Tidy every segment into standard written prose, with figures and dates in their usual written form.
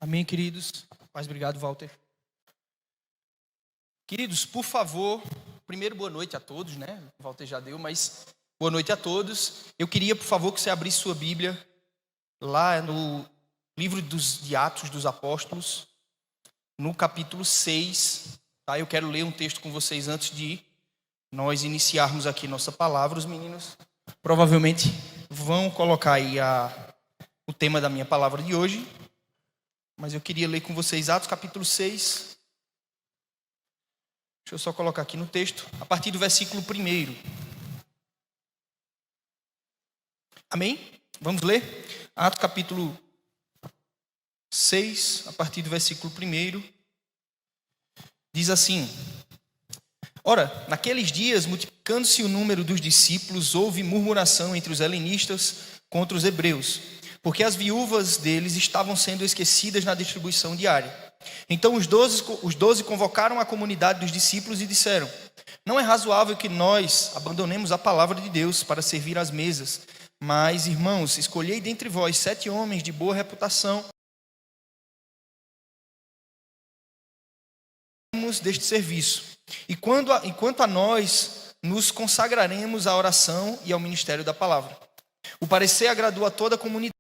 Amém, queridos. Mais obrigado, Walter. Queridos, por favor, primeiro boa noite a todos, né? O Walter já deu, mas boa noite a todos. Eu queria, por favor, que você abrisse sua Bíblia lá no livro de Atos dos Apóstolos, no capítulo 6. Tá? Eu quero ler um texto com vocês antes de nós iniciarmos aqui nossa palavra. Os meninos provavelmente vão colocar aí o tema da minha palavra de hoje. Mas eu queria ler com vocês Atos capítulo 6. Deixa eu só colocar aqui no texto, a partir do versículo 1. Amém? Vamos ler? Atos capítulo 6, a partir do versículo 1. Diz assim: Ora, naqueles dias, multiplicando-se o número dos discípulos, houve murmuração entre os helenistas contra os hebreus, porque as viúvas deles estavam sendo esquecidas na distribuição diária. Então os 12 convocaram a comunidade dos discípulos e disseram: Não é razoável que nós abandonemos a palavra de Deus para servir às mesas. Mas, irmãos, escolhei dentre vós 7 homens de boa reputação deste serviço. E enquanto a nós, nos consagraremos à oração e ao ministério da palavra. O parecer agradou a toda a comunidade.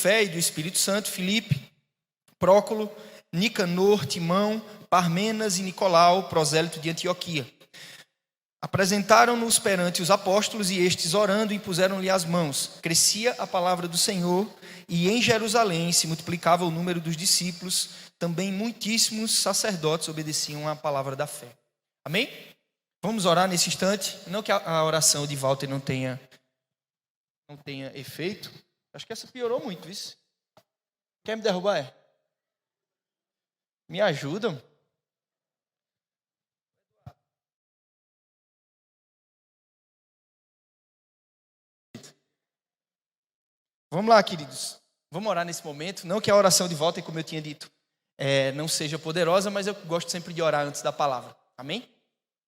Fé e do Espírito Santo, Filipe, Prócolo, Nicanor, Timão, Parmenas e Nicolau, prosélito de Antioquia. Apresentaram-nos perante os apóstolos e estes, orando, impuseram-lhe as mãos. Crescia a palavra do Senhor e em Jerusalém se multiplicava o número dos discípulos. Também muitíssimos sacerdotes obedeciam à palavra da fé. Amém? Vamos orar nesse instante. Não que a oração de Walter não tenha efeito. Acho que essa piorou muito, isso. Quer me derrubar? Me ajudam? Vamos lá, queridos. Vamos orar nesse momento. Não que a oração de volta, como eu tinha dito, não seja poderosa, mas eu gosto sempre de orar antes da palavra. Amém?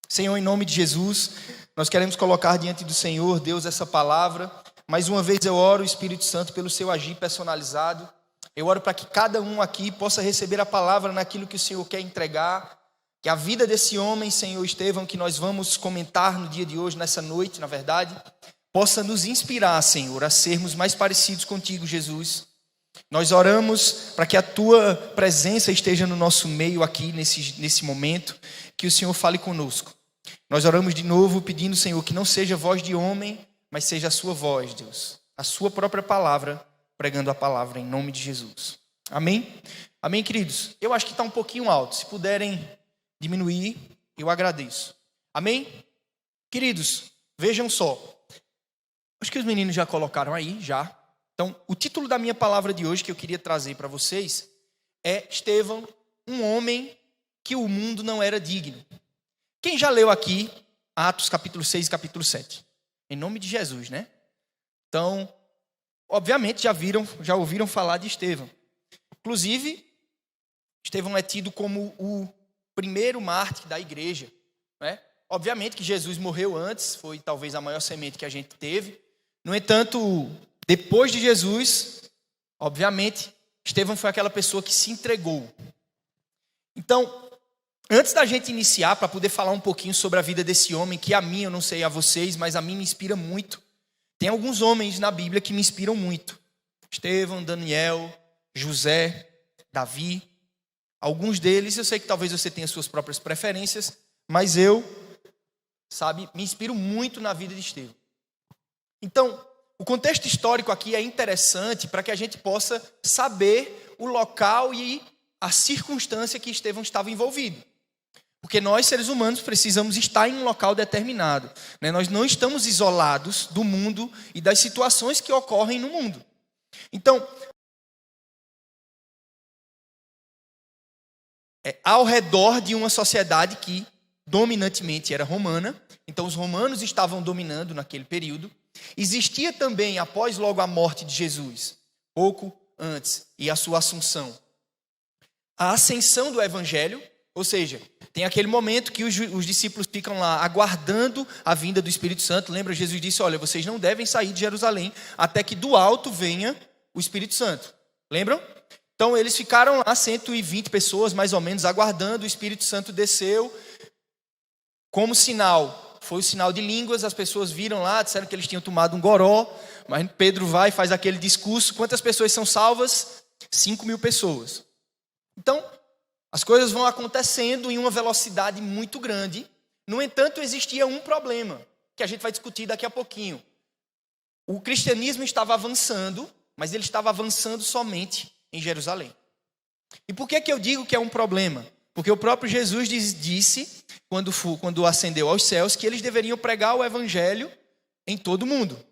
Senhor, em nome de Jesus, nós queremos colocar diante do Senhor, Deus, essa palavra. Mais uma vez eu oro, Espírito Santo, pelo seu agir personalizado. Eu oro para que cada um aqui possa receber a palavra naquilo que o Senhor quer entregar. Que a vida desse homem, Senhor Estevão, que nós vamos comentar no dia de hoje, nessa noite, na verdade, possa nos inspirar, Senhor, a sermos mais parecidos contigo, Jesus. Nós oramos para que a tua presença esteja no nosso meio aqui, nesse momento, que o Senhor fale conosco. Nós oramos de novo pedindo, Senhor, que não seja voz de homem, mas seja a sua voz, Deus, a sua própria palavra, pregando a palavra em nome de Jesus. Amém? Amém, queridos? Eu acho que está um pouquinho alto. Se puderem diminuir, eu agradeço. Amém? Queridos, vejam só. Acho que os meninos já colocaram aí, já. Então, o título da minha palavra de hoje que eu queria trazer para vocês é Estevão, um homem que o mundo não era digno. Quem já leu aqui Atos capítulo 6 e capítulo 7? Em nome de Jesus, né? Então, obviamente já ouviram falar de Estevão. Inclusive, Estevão é tido como o primeiro mártir da igreja, né? Obviamente que Jesus morreu antes, foi talvez a maior semente que a gente teve. No entanto, depois de Jesus, obviamente, Estevão foi aquela pessoa que se entregou. Então, antes da gente iniciar, para poder falar um pouquinho sobre a vida desse homem, que a mim, eu não sei a vocês, mas a mim me inspira muito. Tem alguns homens na Bíblia que me inspiram muito. Estevão, Daniel, José, Davi. Alguns deles, eu sei que talvez você tenha suas próprias preferências, mas eu, me inspiro muito na vida de Estevão. Então, o contexto histórico aqui é interessante para que a gente possa saber o local e a circunstância que Estevão estava envolvido. Porque nós, seres humanos, precisamos estar em um local determinado, né? Nós não estamos isolados do mundo e das situações que ocorrem no mundo. Então, ao redor de uma sociedade que dominantemente era romana, então os romanos estavam dominando naquele período. Existia também, logo a morte de Jesus, pouco antes, e a sua assunção, a ascensão do evangelho. Ou seja, Tem aquele momento que os discípulos ficam lá aguardando a vinda do Espírito Santo. Lembra, Jesus disse, olha, vocês não devem sair de Jerusalém até que do alto venha o Espírito Santo. Lembram? Então eles ficaram lá, 120 pessoas mais ou menos, aguardando. O Espírito Santo desceu como sinal. Foi o sinal de línguas, as pessoas viram lá, disseram que eles tinham tomado um goró. Mas Pedro vai e faz aquele discurso. Quantas pessoas são salvas? 5.000 pessoas. Então, as coisas vão acontecendo em uma velocidade muito grande. No entanto, existia um problema, que a gente vai discutir daqui a pouquinho. O cristianismo estava avançando, mas ele estava avançando somente em Jerusalém. E por que eu digo que é um problema? Porque o próprio Jesus disse, quando ascendeu aos céus, que eles deveriam pregar o evangelho em todo o mundo.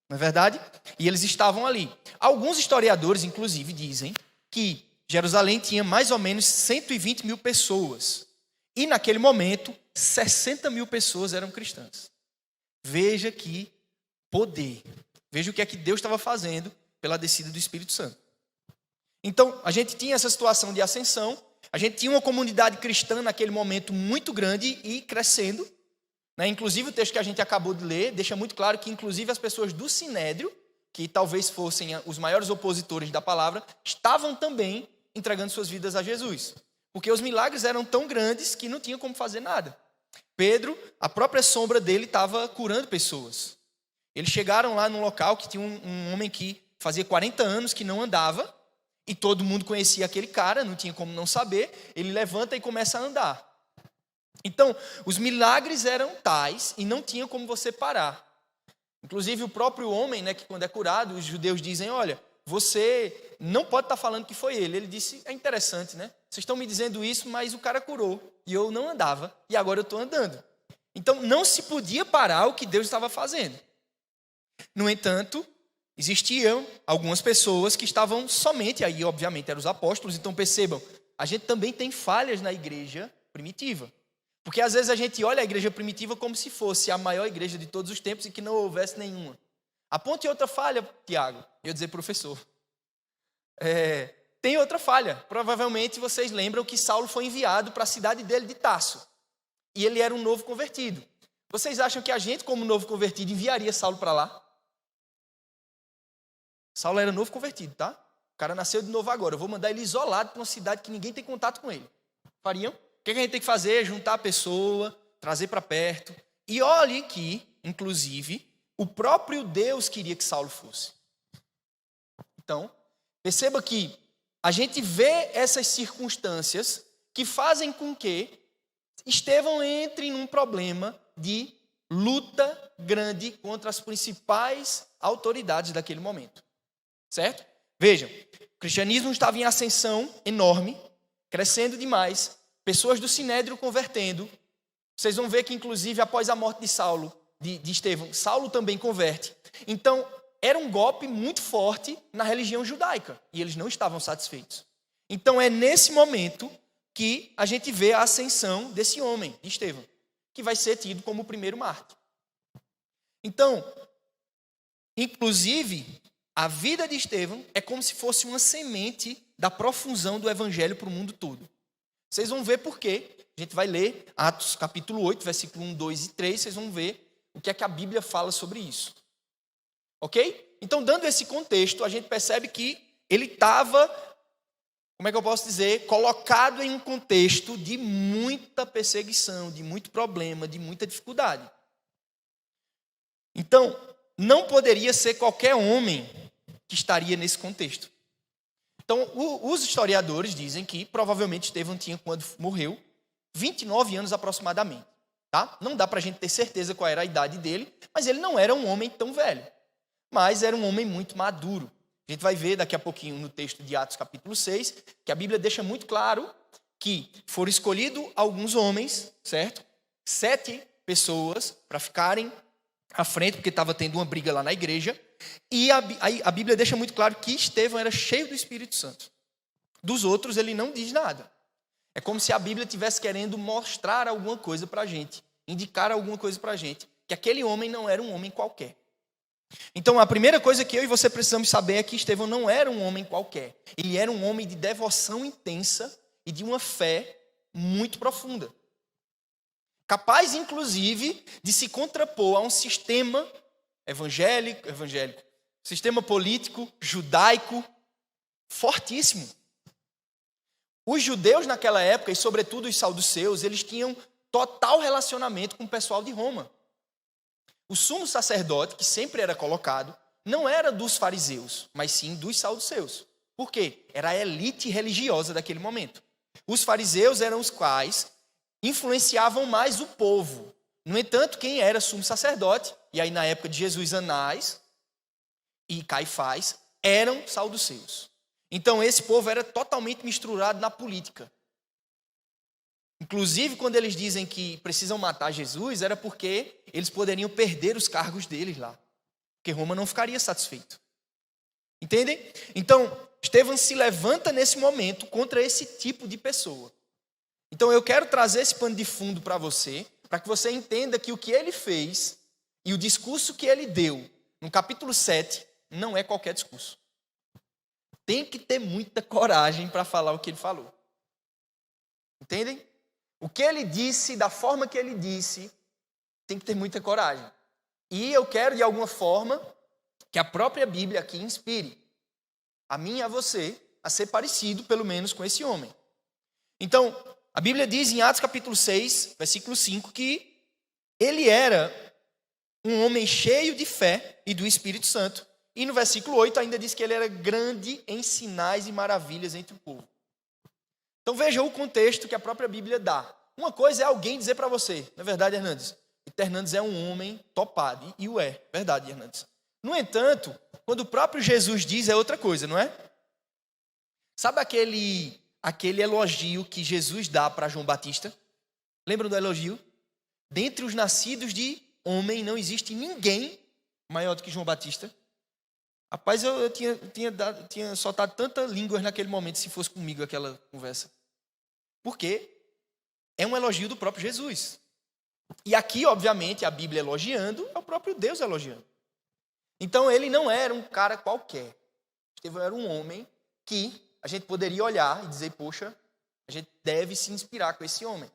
Não é verdade? E eles estavam ali. Alguns historiadores, inclusive, dizem que Jerusalém tinha mais ou menos 120.000 pessoas. E naquele momento, 60.000 pessoas eram cristãs. Veja que poder. Veja o que é que Deus estava fazendo pela descida do Espírito Santo. Então, a gente tinha essa situação de ascensão. A gente tinha uma comunidade cristã naquele momento muito grande e crescendo. Inclusive, o texto que a gente acabou de ler deixa muito claro que, inclusive, as pessoas do Sinédrio, que talvez fossem os maiores opositores da palavra, estavam também entregando suas vidas a Jesus. Porque os milagres eram tão grandes que não tinha como fazer nada. Pedro, a própria sombra dele estava curando pessoas. Eles chegaram lá num local que tinha um homem que fazia 40 anos que não andava, e todo mundo conhecia aquele cara, não tinha como não saber. Ele levanta e começa a andar. Então, os milagres eram tais e não tinha como você parar. Inclusive, o próprio homem, que quando é curado, os judeus dizem, olha, você não pode estar falando que foi ele. Ele disse, é interessante, né? Vocês estão me dizendo isso, mas o cara curou e eu não andava e agora eu estou andando. Então, não se podia parar o que Deus estava fazendo. No entanto, existiam algumas pessoas que estavam somente, aí obviamente eram os apóstolos. Então percebam, a gente também tem falhas na igreja primitiva. Porque às vezes a gente olha a igreja primitiva como se fosse a maior igreja de todos os tempos e que não houvesse nenhuma. Aponte outra falha, Tiago. Eu ia dizer professor. Tem outra falha. Provavelmente vocês lembram que Saulo foi enviado para a cidade dele de Tarso. E ele era um novo convertido. Vocês acham que a gente, como novo convertido, enviaria Saulo para lá? Saulo era novo convertido, tá? O cara nasceu de novo agora. Eu vou mandar ele isolado para uma cidade que ninguém tem contato com ele. Fariam? O que a gente tem que fazer? Juntar a pessoa, trazer para perto. E olhe que, inclusive, o próprio Deus queria que Saulo fosse. Então, perceba que a gente vê essas circunstâncias que fazem com que Estevão entre num problema de luta grande contra as principais autoridades daquele momento. Certo? Vejam, o cristianismo estava em ascensão enorme, crescendo demais, pessoas do Sinédrio convertendo. Vocês vão ver que, inclusive, após a morte de Saulo, de Estevão, Saulo também converte. Então, era um golpe muito forte na religião judaica, e eles não estavam satisfeitos. Então, é nesse momento que a gente vê a ascensão desse homem, de Estevão, que vai ser tido como o primeiro mártir. Então, inclusive, a vida de Estevão é como se fosse uma semente da profusão do evangelho para o mundo todo. Vocês vão ver por quê. A gente vai ler Atos capítulo 8, versículo 1, 2 e 3. Vocês vão ver o que é que a Bíblia fala sobre isso. Ok? Então, dando esse contexto, a gente percebe que ele estava, como é que eu posso dizer, colocado em um contexto de muita perseguição, de muito problema, de muita dificuldade. Então, não poderia ser qualquer homem que estaria nesse contexto. Então, os historiadores dizem que provavelmente Estevão tinha, quando morreu, 29 anos aproximadamente. Tá? Não dá para a gente ter certeza qual era a idade dele, mas ele não era um homem tão velho. Mas era um homem muito maduro. A gente vai ver daqui a pouquinho no texto de Atos capítulo 6, que a Bíblia deixa muito claro que foram escolhidos alguns homens, certo? 7 pessoas para ficarem à frente, porque estava tendo uma briga lá na igreja. E a Bíblia deixa muito claro que Estevão era cheio do Espírito Santo. Dos outros ele não diz nada. É como se a Bíblia estivesse querendo mostrar alguma coisa para a gente, indicar alguma coisa para a gente, que aquele homem não era um homem qualquer. Então a primeira coisa que eu e você precisamos saber é que Estevão não era um homem qualquer. Ele era um homem de devoção intensa e de uma fé muito profunda. capaz, inclusive, de se contrapor a um sistema evangélico, sistema político, judaico, fortíssimo. Os judeus naquela época, e sobretudo os saduceus, eles tinham total relacionamento com o pessoal de Roma. O sumo sacerdote, que sempre era colocado, não era dos fariseus, mas sim dos saduceus. Por quê? Era a elite religiosa daquele momento. Os fariseus eram os quais influenciavam mais o povo. No entanto, quem era sumo sacerdote, e aí na época de Jesus, Anás e Caifás, eram saduceus. Então esse povo era totalmente misturado na política. Inclusive, quando eles dizem que precisam matar Jesus, era porque eles poderiam perder os cargos deles lá. Porque Roma não ficaria satisfeito. Entendem? Então, Estevão se levanta nesse momento contra esse tipo de pessoa. Então, eu quero trazer esse pano de fundo para você, para que você entenda que o que ele fez e o discurso que ele deu no capítulo 7 não é qualquer discurso. Tem que ter muita coragem para falar o que ele falou. Entendem? O que ele disse, da forma que ele disse, tem que ter muita coragem. E eu quero, de alguma forma, que a própria Bíblia aqui inspire a mim e a você a ser parecido, pelo menos, com esse homem. Então, a Bíblia diz em Atos capítulo 6, versículo 5, que ele era um homem cheio de fé e do Espírito Santo. E no versículo 8 ainda diz que ele era grande em sinais e maravilhas entre o povo. Então veja o contexto que a própria Bíblia dá. Uma coisa é alguém dizer para você, não é verdade, Hernandes? Hernandes é um homem topado, e o é, verdade, Hernandes. No entanto, quando o próprio Jesus diz, é outra coisa, não é? Sabe aquele elogio que Jesus dá para João Batista? Lembram do elogio? Dentre os nascidos de homem não existe ninguém maior do que João Batista. Rapaz, eu tinha soltado tanta língua naquele momento, se fosse comigo aquela conversa. Por quê? É um elogio do próprio Jesus. E aqui, obviamente, a Bíblia elogiando, é o próprio Deus elogiando. Então, ele não era um cara qualquer. Estevão era um homem que a gente poderia olhar e dizer, poxa, a gente deve se inspirar com esse homem.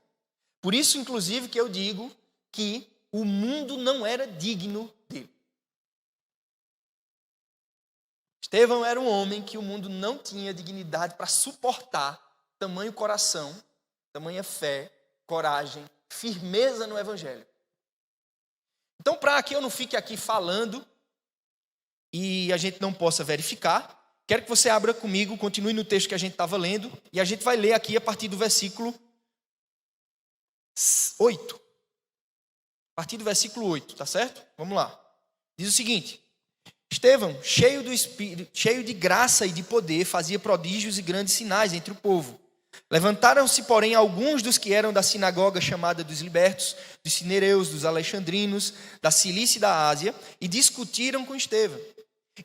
Por isso, inclusive, que eu digo que o mundo não era digno dele. Estevão era um homem que o mundo não tinha dignidade para suportar tamanho coração, tamanha fé, coragem, firmeza no Evangelho. Então, para que eu não fique aqui falando e a gente não possa verificar, quero que você abra comigo, continue no texto que a gente estava lendo, e a gente vai ler aqui a partir do versículo 8. A partir do versículo 8, tá certo? Vamos lá. Diz o seguinte: Estevão, cheio do Espírito, cheio de graça e de poder, fazia prodígios e grandes sinais entre o povo. Levantaram-se, porém, alguns dos que eram da sinagoga chamada dos libertos, dos cinereus, dos alexandrinos, da Cilícia e da Ásia, e discutiram com Estevão.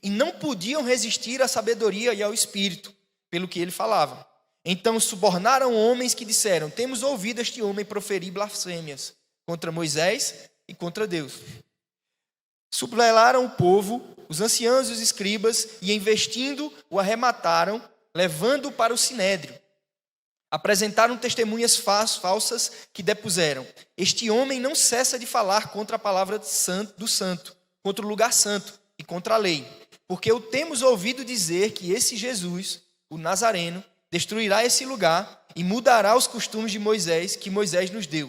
E não podiam resistir à sabedoria e ao Espírito, pelo que ele falava. Então subornaram homens que disseram: temos ouvido este homem proferir blasfêmias contra Moisés e contra Deus. Sublelaram o povo, os anciãos e os escribas, e investindo, o arremataram, levando-o para o sinédrio. Apresentaram testemunhas falsas que depuseram: este homem não cessa de falar contra a palavra do santo, contra o lugar santo e contra a lei. Porque o temos ouvido dizer que esse Jesus, o Nazareno, destruirá esse lugar e mudará os costumes de Moisés, que Moisés nos deu.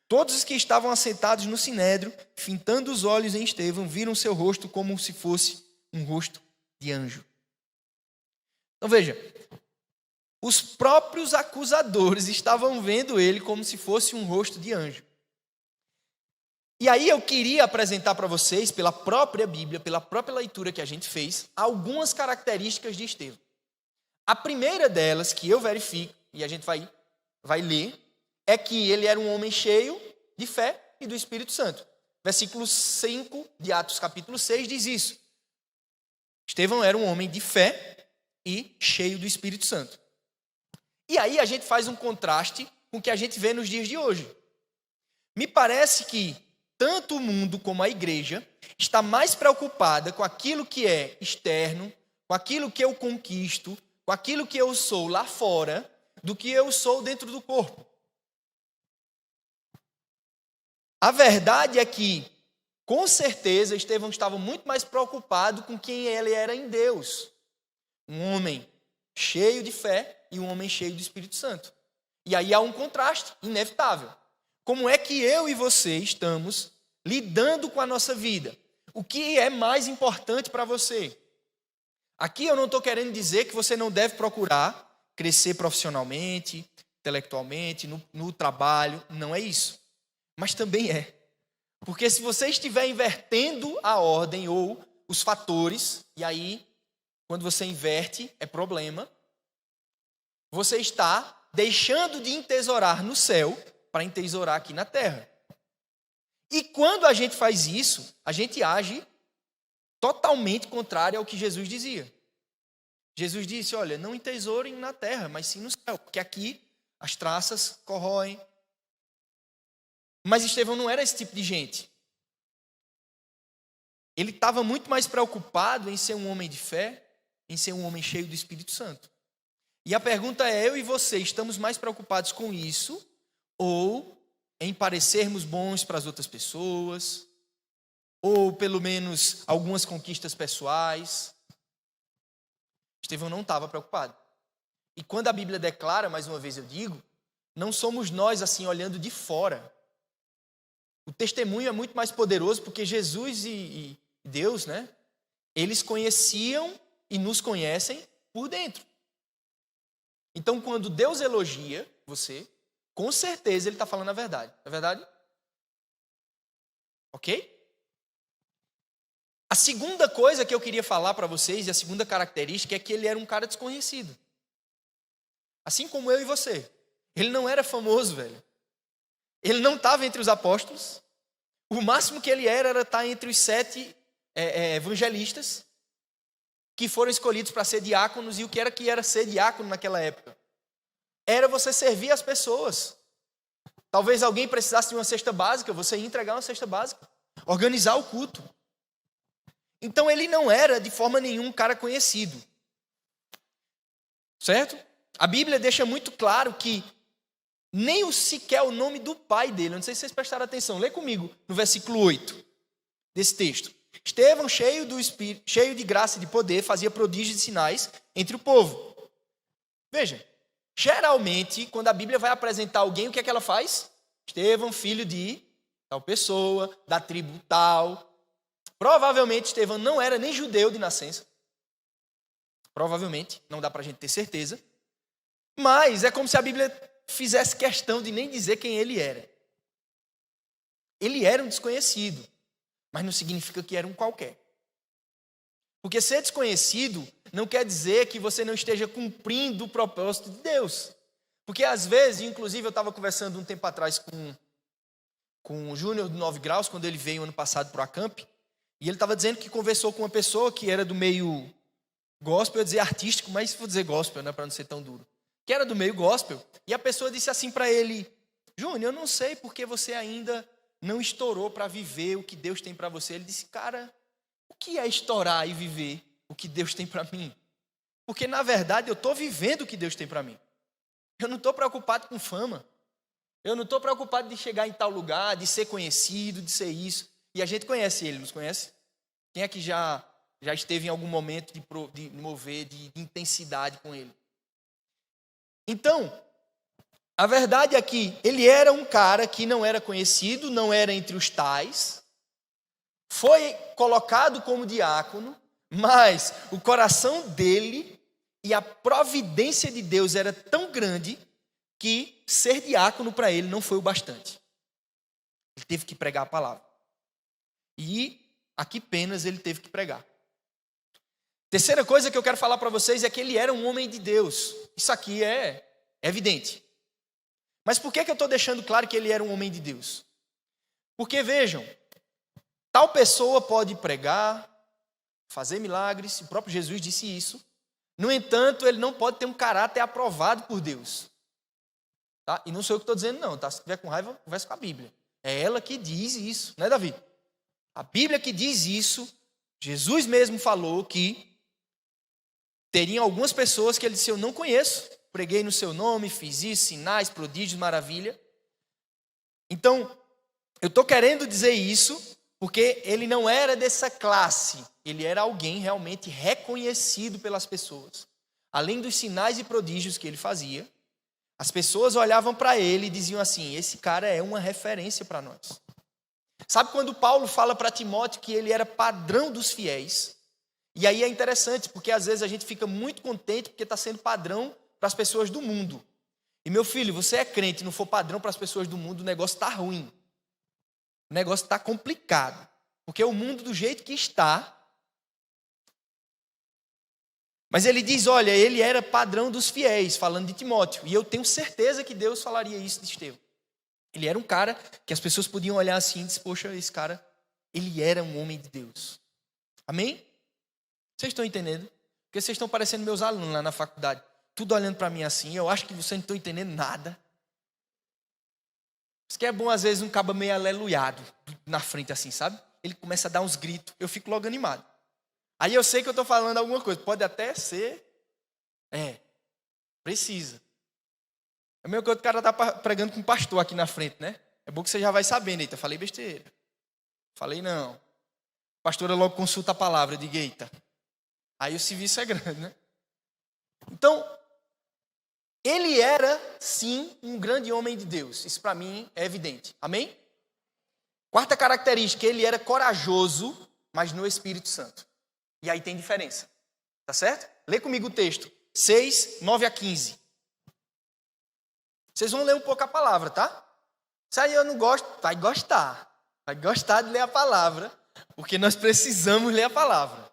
Todos os que estavam assentados no sinédrio, fintando os olhos em Estevão, viram seu rosto como se fosse um rosto de anjo. Então veja, os próprios acusadores estavam vendo ele como se fosse um rosto de anjo. E aí eu queria apresentar para vocês, pela própria Bíblia, pela própria leitura que a gente fez, algumas características de Estevão. A primeira delas, que eu verifico, e a gente vai ler, é que ele era um homem cheio de fé e do Espírito Santo. Versículo 5 de Atos capítulo 6 diz isso. Estevão era um homem de fé e cheio do Espírito Santo. E aí a gente faz um contraste com o que a gente vê nos dias de hoje. Me parece que tanto o mundo como a igreja está mais preocupada com aquilo que é externo, com aquilo que eu conquisto, com aquilo que eu sou lá fora, do que eu sou dentro do corpo. A verdade é que, com certeza, Estevão estava muito mais preocupado com quem ele era em Deus. Um homem cheio de fé e um homem cheio do Espírito Santo. E aí há um contraste inevitável. Como é que eu e você estamos lidando com a nossa vida? O que é mais importante para você? Aqui eu não estou querendo dizer que você não deve procurar crescer profissionalmente, intelectualmente, no trabalho. Não é isso. Mas também é. Porque se você estiver invertendo a ordem ou os fatores, e aí, quando você inverte, é problema, você está deixando de entesourar no céu para entesourar aqui na terra. E quando a gente faz isso, a gente age totalmente contrário ao que Jesus dizia. Jesus disse, olha, não entesourem na terra, mas sim no céu, porque aqui as traças corroem. Mas Estevão não era esse tipo de gente. Ele estava muito mais preocupado em ser um homem de fé, em ser um homem cheio do Espírito Santo. E a pergunta é, eu e você, estamos mais preocupados com isso ou em parecermos bons para as outras pessoas, ou pelo menos algumas conquistas pessoais? Estevão não estava preocupado. E quando a Bíblia declara, mais uma vez eu digo, não somos nós assim olhando de fora. O testemunho é muito mais poderoso porque Jesus e Deus, né? Eles conheciam e nos conhecem por dentro. Então, quando Deus elogia você, com certeza Ele está falando a verdade. É verdade? Ok? A segunda coisa que eu queria falar para vocês, e a segunda característica, é que ele era um cara desconhecido. Assim como eu e você. Ele não era famoso, velho. Ele não estava entre os apóstolos. O máximo que ele era estar entre os 7 evangelistas que foram escolhidos para ser diáconos. E o que era ser diácono naquela época? Era você servir as pessoas. Talvez alguém precisasse de uma cesta básica, você ia entregar uma cesta básica. Organizar o culto. Então ele não era de forma nenhuma um cara conhecido. Certo? A Bíblia deixa muito claro que nem sequer o nome do pai dele, não sei se vocês prestaram atenção, lê comigo no versículo 8 desse texto. Estevão, cheio de graça e de poder, fazia prodígios e sinais entre o povo. Veja, geralmente, quando a Bíblia vai apresentar alguém, o que é que ela faz? Estevão, filho de tal pessoa, da tribo tal. Provavelmente Estevão não era nem judeu de nascença. Provavelmente, não dá para a gente ter certeza. Mas é como se a Bíblia fizesse questão de nem dizer quem ele era. Ele era um desconhecido, mas não significa que era um qualquer. Porque ser desconhecido não quer dizer que você não esteja cumprindo o propósito de Deus. Porque às vezes, inclusive eu estava conversando um tempo atrás com o Júnior do 9 Graus, quando ele veio ano passado para o Acamp, e ele estava dizendo que conversou com uma pessoa que era do meio gospel, eu ia dizer artístico, mas vou dizer gospel, né, para não ser tão duro. Que era do meio gospel, e a pessoa disse assim para ele, Júnior, eu não sei porque você ainda não estourou para viver o que Deus tem para você. Ele disse, cara, o que é estourar e viver o que Deus tem para mim? Porque na verdade eu estou vivendo o que Deus tem para mim. Eu não estou preocupado com fama. Eu não estou preocupado de chegar em tal lugar, de ser conhecido, de ser isso. E a gente conhece ele, nos conhece? Quem é que já esteve em algum momento de mover, de intensidade com ele? Então, a verdade é que ele era um cara que não era conhecido, não era entre os tais, foi colocado como diácono, mas o coração dele e a providência de Deus era tão grande que ser diácono para ele não foi o bastante. Ele teve que pregar a palavra. E a que penas ele teve que pregar. Terceira coisa que eu quero falar para vocês é que ele era um homem de Deus. Isso aqui é evidente. Mas por que eu estou deixando claro que ele era um homem de Deus? Porque vejam, tal pessoa pode pregar, fazer milagres, o próprio Jesus disse isso. No entanto, ele não pode ter um caráter aprovado por Deus. Tá? E não sou eu que estou dizendo não, tá? Se tiver com raiva, conversa com a Bíblia. É ela que diz isso, não é, Davi? A Bíblia que diz isso, Jesus mesmo falou que teriam algumas pessoas que ele disse, eu não conheço, preguei no seu nome, fiz isso, sinais, prodígios, maravilha. Então, Eu estou querendo dizer isso porque ele não era dessa classe. Ele era alguém realmente reconhecido pelas pessoas. Além dos sinais e prodígios que ele fazia, as pessoas olhavam para ele e diziam assim: esse cara é uma referência para nós. Sabe quando Paulo fala para Timóteo que ele era padrão dos fiéis? E aí é interessante, porque às vezes a gente fica muito contente porque está sendo padrão para as pessoas do mundo. E meu filho, você é crente e não for padrão para as pessoas do mundo, o negócio está ruim. O negócio está complicado. Porque o mundo do jeito que está. Mas ele diz, olha, ele era padrão dos fiéis, falando de Timóteo. E eu tenho certeza que Deus falaria isso de Estevão. Ele era um cara que as pessoas podiam olhar assim e dizer, poxa, esse cara, ele era um homem de Deus. Amém? Vocês estão entendendo? Porque vocês estão parecendo meus alunos lá na faculdade. Tudo olhando para mim assim, eu acho que vocês não estão entendendo nada. Por isso que é bom às vezes um cabo meio aleluiado na frente assim, sabe? Ele começa a dar uns gritos, eu fico logo animado. Aí eu sei que eu estou falando alguma coisa, pode até ser, precisa. É meio que o cara está pregando com um pastor aqui na frente, né? É bom que você já vai sabendo, eita, falei besteira. Falei não. A pastora logo consulta a palavra, eu digo, eita. Aí o serviço é grande, né? Então, ele era, sim, um grande homem de Deus. Isso para mim é evidente. Amém? Quarta característica, ele era corajoso, mas no Espírito Santo. E aí tem diferença. Tá certo? Lê comigo o texto. 6, 9 a 15. Vocês vão ler um pouco a palavra, tá? Se aí eu não gosto, vai gostar. Vai gostar de ler a palavra, porque nós precisamos ler a palavra.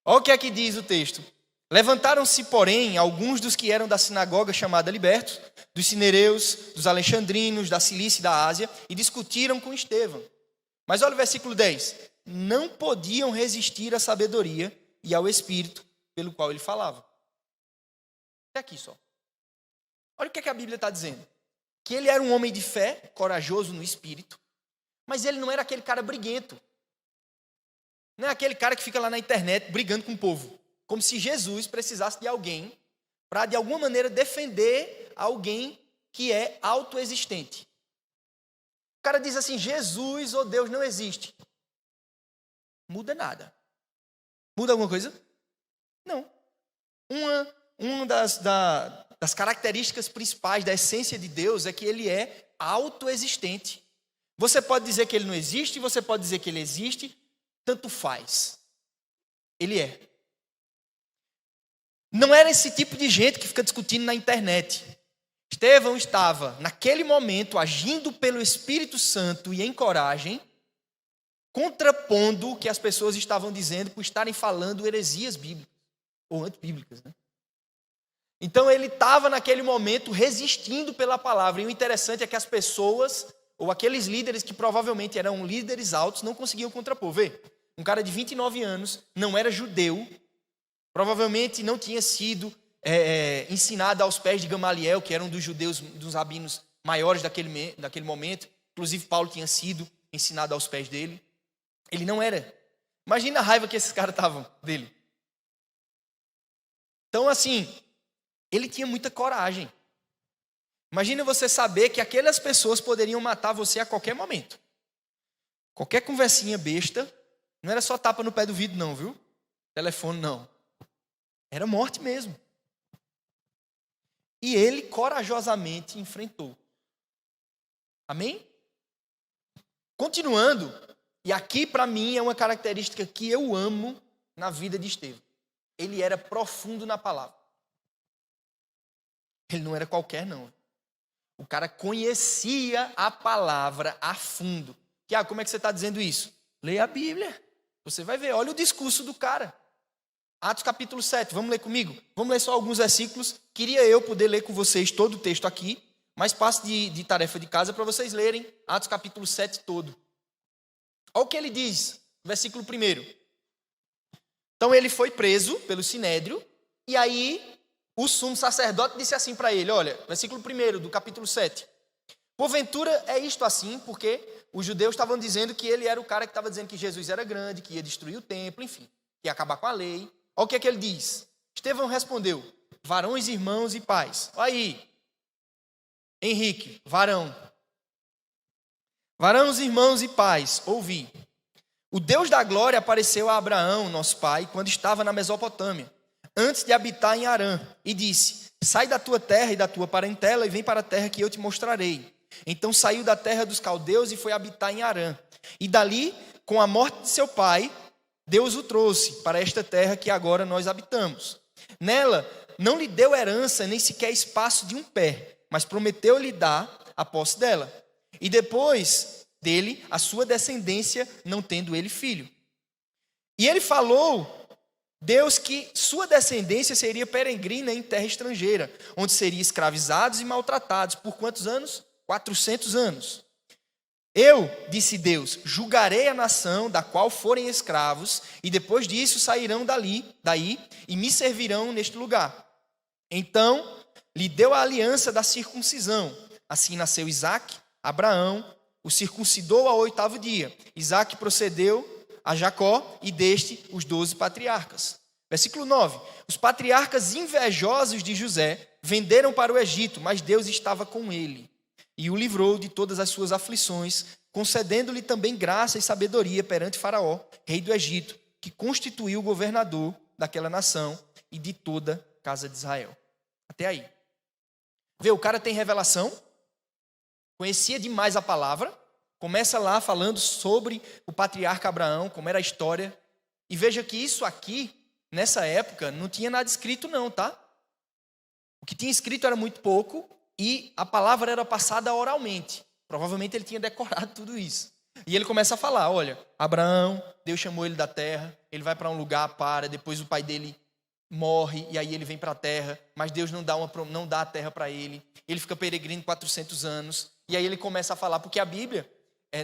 Olha o que é que diz o texto. Levantaram-se, porém, alguns dos que eram da sinagoga chamada Libertos, dos cinereus, dos alexandrinos, da Cilícia e da Ásia, e discutiram com Estevão. Mas olha o versículo 10. Não podiam resistir à sabedoria e ao espírito pelo qual ele falava. Até aqui só. Olha o que a Bíblia está dizendo. Que ele era um homem de fé, corajoso no espírito, mas ele não era aquele cara briguento. Não é aquele cara que fica lá na internet brigando com o povo. Como se Jesus precisasse de alguém para, de alguma maneira, defender alguém que é autoexistente. O cara diz assim, Jesus ou Deus não existe. Muda nada. Muda alguma coisa? Não. Uma das características principais da essência de Deus é que ele é autoexistente. Você pode dizer que ele não existe, você pode dizer que ele existe, tanto faz. Ele é. Não era esse tipo de gente que fica discutindo na internet. Estevão estava, naquele momento, agindo pelo Espírito Santo e em coragem, contrapondo o que as pessoas estavam dizendo por estarem falando heresias bíblicas, ou antibíblicas, né? Então ele estava naquele momento resistindo pela palavra. E o interessante é que as pessoas, ou aqueles líderes que provavelmente eram líderes altos, não conseguiam contrapor. Vê, um cara de 29 anos, não era judeu, provavelmente não tinha sido ensinado aos pés de Gamaliel, que era um dos judeus, dos rabinos maiores daquele momento. Inclusive Paulo tinha sido ensinado aos pés dele. Ele não era. Imagina a raiva que esses caras estavam dele. Então assim, ele tinha muita coragem. Imagina você saber que aquelas pessoas poderiam matar você a qualquer momento. Qualquer conversinha besta, não era só tapa no pé do vidro não, viu? Telefone não. Era morte mesmo. E ele corajosamente enfrentou. Amém? Continuando, e aqui para mim é uma característica que eu amo na vida de Estevão. Ele era profundo na palavra. Ele não era qualquer não. O cara conhecia a palavra a fundo. Tiago, como é que você está dizendo isso? Leia a Bíblia. Você vai ver, olha o discurso do cara. Atos capítulo 7, vamos ler comigo? Vamos ler só alguns versículos. Queria eu poder ler com vocês todo o texto aqui, mas passo de tarefa de casa para vocês lerem Atos capítulo 7 todo. Olha o que ele diz, versículo 1. Então ele foi preso pelo Sinédrio, e aí o sumo sacerdote disse assim para ele, olha, versículo 1 do capítulo 7. Porventura é isto assim, porque os judeus estavam dizendo que ele era o cara que estava dizendo que Jesus era grande, que ia destruir o templo, enfim, que ia acabar com a lei. Olha o que é que ele diz. Estevão respondeu, varões, irmãos e pais. Olha aí, Henrique, varão. Varãos, irmãos e pais, ouvi. O Deus da glória apareceu a Abraão, nosso pai, quando estava na Mesopotâmia, antes de habitar em Harã, e disse: sai da tua terra e da tua parentela e vem para a terra que eu te mostrarei. Então saiu da terra dos caldeus e foi habitar em Harã. E dali, com a morte de seu pai, Deus o trouxe para esta terra que agora nós habitamos. Nela não lhe deu herança, nem sequer espaço de um pé, mas prometeu-lhe dar a posse dela. E depois dele, a sua descendência, não tendo ele filho. E ele falou, Deus, que sua descendência seria peregrina em terra estrangeira, onde seriam escravizados e maltratados. Por quantos anos? 400 anos. Eu, disse Deus, julgarei a nação da qual forem escravos, e depois disso sairão daí e me servirão neste lugar. Então, lhe deu a aliança da circuncisão. Assim nasceu Isaque. Abraão o circuncidou ao 8º dia. Isaque procedeu a Jacó e deste os 12 patriarcas. Versículo 9. Os patriarcas invejosos de José venderam para o Egito, mas Deus estava com ele e o livrou de todas as suas aflições, concedendo-lhe também graça e sabedoria perante Faraó, rei do Egito, que constituiu o governador daquela nação e de toda a casa de Israel. Até aí. Vê, o cara tem revelação, conhecia demais a palavra, começa lá falando sobre o patriarca Abraão, como era a história, e veja que isso aqui, nessa época, não tinha nada escrito não, tá? O que tinha escrito era muito pouco, e a palavra era passada oralmente. Provavelmente ele tinha decorado tudo isso. E ele começa a falar, olha, Abraão, Deus chamou ele da terra, ele vai para um lugar, depois o pai dele morre, e aí ele vem para a terra, mas Deus não dá a terra para ele. Ele fica peregrino 400 anos, e aí ele começa a falar, porque a Bíblia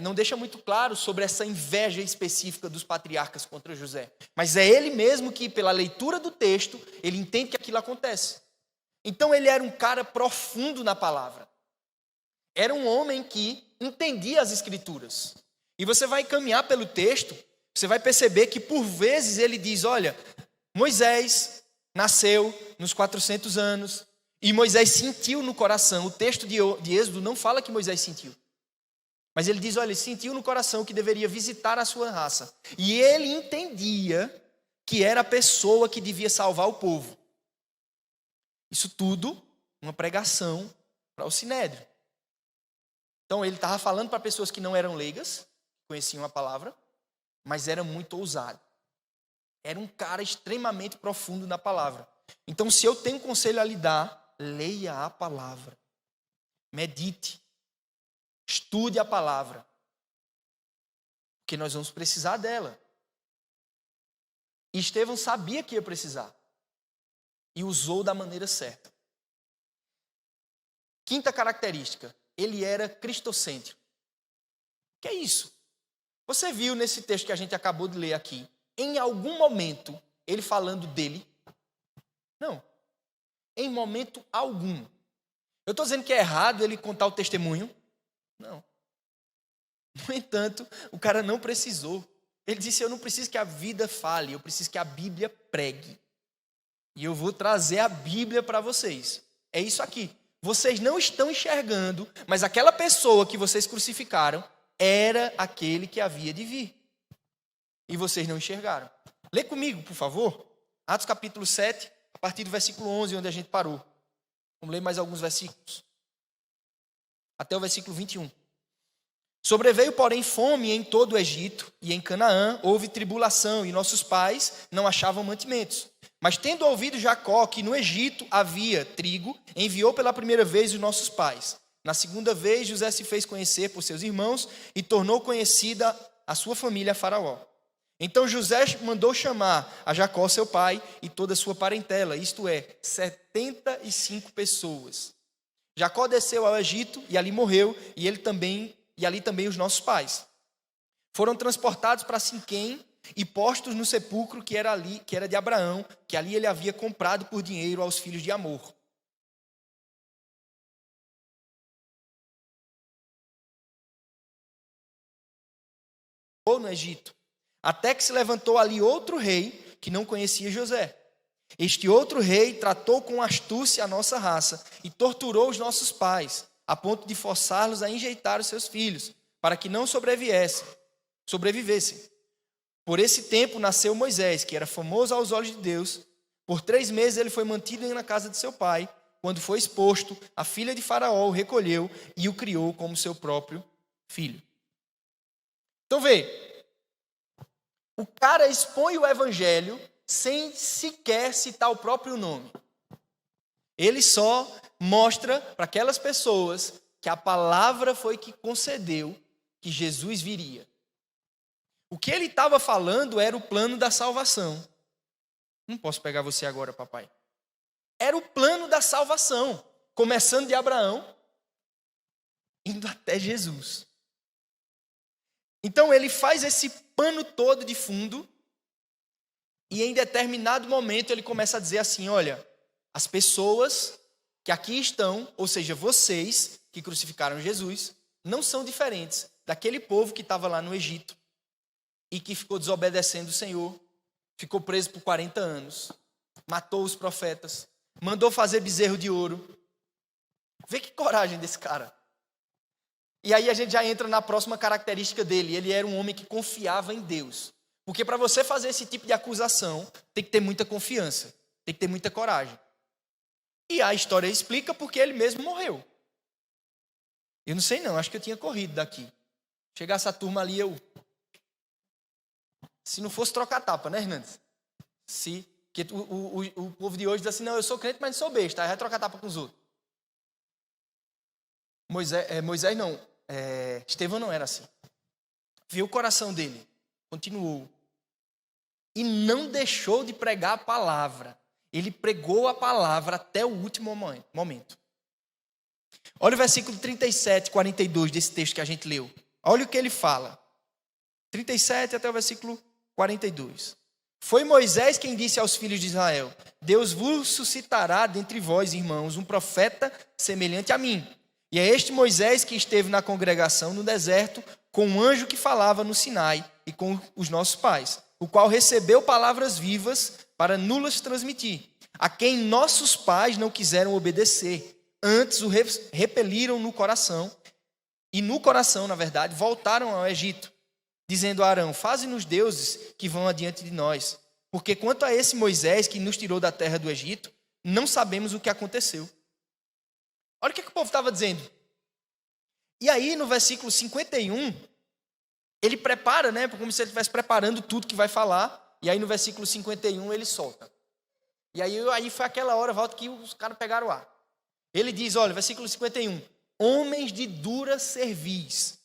não deixa muito claro sobre essa inveja específica dos patriarcas contra José. Mas é ele mesmo que, pela leitura do texto, ele entende que aquilo acontece. Então ele era um cara profundo na palavra. Era um homem que entendia as escrituras. E você vai caminhar pelo texto, você vai perceber que por vezes ele diz, olha, Moisés nasceu nos 400 anos e Moisés sentiu no coração. O texto de Êxodo não fala que Moisés sentiu. Mas ele diz, olha, ele sentiu no coração que deveria visitar a sua raça. E ele entendia que era a pessoa que devia salvar o povo. Isso tudo, uma pregação para o Sinédrio. Então ele estava falando para pessoas que não eram leigas, conheciam a palavra, mas era muito ousado. Era um cara extremamente profundo na palavra. Então, se eu tenho conselho a lhe dar, leia a palavra. Medite. Estude a palavra. Porque nós vamos precisar dela. E Estevão sabia que ia precisar. E usou da maneira certa. Quinta característica. Ele era cristocêntrico. O que é isso? Você viu nesse texto que a gente acabou de ler aqui, em algum momento, ele falando dele? Não. Em momento algum. Eu estou dizendo que é errado ele contar o testemunho? Não. No entanto, o cara não precisou. Ele disse, eu não preciso que a vida fale, eu preciso que a Bíblia pregue. E eu vou trazer a Bíblia para vocês. É isso aqui. Vocês não estão enxergando, mas aquela pessoa que vocês crucificaram era aquele que havia de vir. E vocês não enxergaram. Lê comigo, por favor. Atos capítulo 7, a partir do versículo 11, onde a gente parou. Vamos ler mais alguns versículos. Até o versículo 21. Sobreveio, porém, fome em todo o Egito, e em Canaã houve tribulação, e nossos pais não achavam mantimentos. Mas tendo ouvido Jacó que no Egito havia trigo, enviou pela primeira vez os nossos pais. Na segunda vez, José se fez conhecer por seus irmãos e tornou conhecida a sua família a Faraó. Então José mandou chamar a Jacó, seu pai, e toda a sua parentela, isto é, 75 pessoas. Jacó desceu ao Egito e ali morreu, e ali também os nossos pais. Foram transportados para Siquém e postos no sepulcro que era de Abraão, que ali ele havia comprado por dinheiro aos filhos de Amor. No Egito, até que se levantou ali outro rei que não conhecia José. Este outro rei tratou com astúcia a nossa raça e torturou os nossos pais, a ponto de forçá-los a enjeitar os seus filhos, para que não sobrevivessem. Por esse tempo nasceu Moisés, que era famoso aos olhos de Deus. Por 3 meses ele foi mantido na casa de seu pai. Quando foi exposto, a filha de Faraó o recolheu e o criou como seu próprio filho. Então vê, o cara expõe o evangelho sem sequer citar o próprio nome. Ele só mostra para aquelas pessoas que a palavra foi que concedeu que Jesus viria. O que ele estava falando era o plano da salvação. Não posso pegar você agora, papai. Era o plano da salvação, começando de Abraão, indo até Jesus. Então ele faz esse pano todo de fundo e em determinado momento ele começa a dizer assim, olha, as pessoas que aqui estão, ou seja, vocês que crucificaram Jesus, não são diferentes daquele povo que estava lá no Egito e que ficou desobedecendo o Senhor, ficou preso por 40 anos, matou os profetas, mandou fazer bezerro de ouro. Vê que coragem desse cara. E aí a gente já entra na próxima característica dele. Ele era um homem que confiava em Deus. Porque para você fazer esse tipo de acusação, tem que ter muita confiança, tem que ter muita coragem. E a história explica porque ele mesmo morreu. Eu não sei não, acho que eu tinha corrido daqui. Chegasse a turma ali, se não fosse trocar tapa, né, Hernandes? Porque o povo de hoje diz assim, não, eu sou crente, mas não sou besta, aí vai trocar tapa com os outros. Estevão não era assim. Viu o coração dele, continuou. E não deixou de pregar a palavra. Ele pregou a palavra até o último momento. Olha o versículo 37, 42 desse texto que a gente leu. Olha o que ele fala. 37 até o versículo 42. Foi Moisés quem disse aos filhos de Israel: Deus vos suscitará dentre vós, irmãos, um profeta semelhante a mim. E é este Moisés que esteve na congregação no deserto com um anjo que falava no Sinai e com os nossos pais, o qual recebeu palavras vivas para nulas transmitir, a quem nossos pais não quiseram obedecer, antes o repeliram no coração, e no coração, na verdade, voltaram ao Egito, dizendo a Arão: faze-nos deuses que vão adiante de nós, porque quanto a esse Moisés que nos tirou da terra do Egito, não sabemos o que aconteceu. Olha o que o povo estava dizendo. E aí, no versículo 51, ele prepara, como se ele estivesse preparando tudo que vai falar, e aí no versículo 51 ele solta. E aí foi aquela hora, volta, que os caras pegaram o ar. Ele diz, olha, versículo 51, homens de dura cerviz,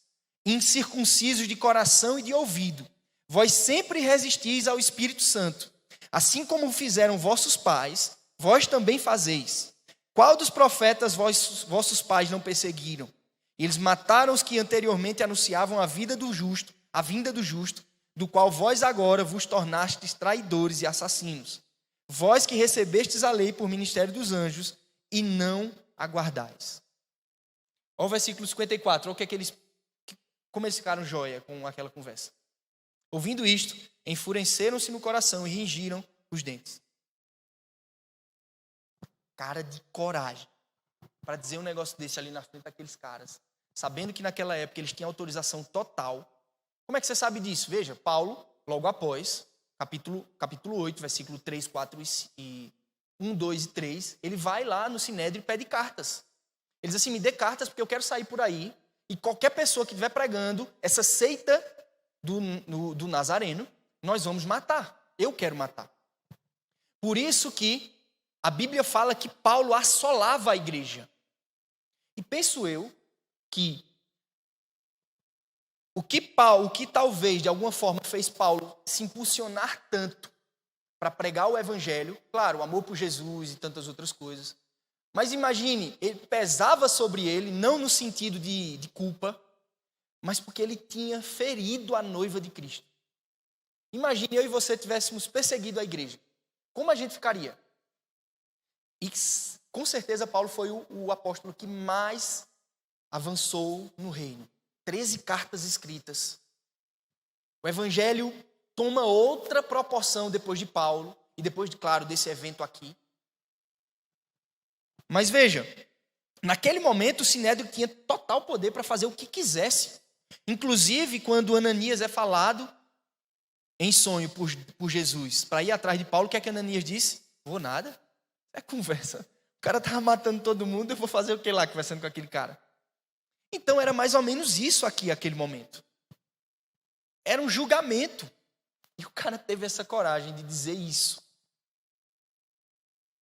incircuncisos de coração e de ouvido, vós sempre resistis ao Espírito Santo, assim como fizeram vossos pais, vós também fazeis. Qual dos profetas vossos pais não perseguiram? Eles mataram os que anteriormente anunciavam a vinda do justo, do qual vós agora vos tornastes traidores e assassinos. Vós que recebestes a lei por ministério dos anjos e não aguardais. Olha o versículo 54, olha como eles ficaram joia com aquela conversa. Ouvindo isto, enfureceram-se no coração e rangiram os dentes. Cara de coragem para dizer um negócio desse ali na frente daqueles caras, sabendo que naquela época eles tinham autorização total. Como é que você sabe disso? Veja, Paulo, logo após, capítulo 8, versículo 3, 4 e 1, 2 e 3, ele vai lá no Sinédrio e pede cartas. Ele diz assim, me dê cartas porque eu quero sair por aí e qualquer pessoa que estiver pregando essa seita do Nazareno, nós vamos matar. Eu quero matar. Por isso que a Bíblia fala que Paulo assolava a igreja. E penso eu que o que talvez de alguma forma fez Paulo se impulsionar tanto para pregar o evangelho, claro, o amor por Jesus e tantas outras coisas, mas imagine, ele pesava sobre ele, não no sentido de culpa, mas porque ele tinha ferido a noiva de Cristo. Imagine eu e você tivéssemos perseguido a igreja. Como a gente ficaria? E com certeza Paulo foi o apóstolo que mais avançou no reino. 13 cartas escritas. O evangelho toma outra proporção depois de Paulo e depois, claro, desse evento aqui. Mas veja, naquele momento o Sinédrio tinha total poder para fazer o que quisesse. Inclusive, quando Ananias é falado em sonho por Jesus para ir atrás de Paulo, o que é que Ananias disse? Vou nada, é conversa. O cara estava matando todo mundo, eu vou fazer o que lá conversando com aquele cara? Então era mais ou menos isso aqui, aquele momento. Era um julgamento. E o cara teve essa coragem de dizer isso.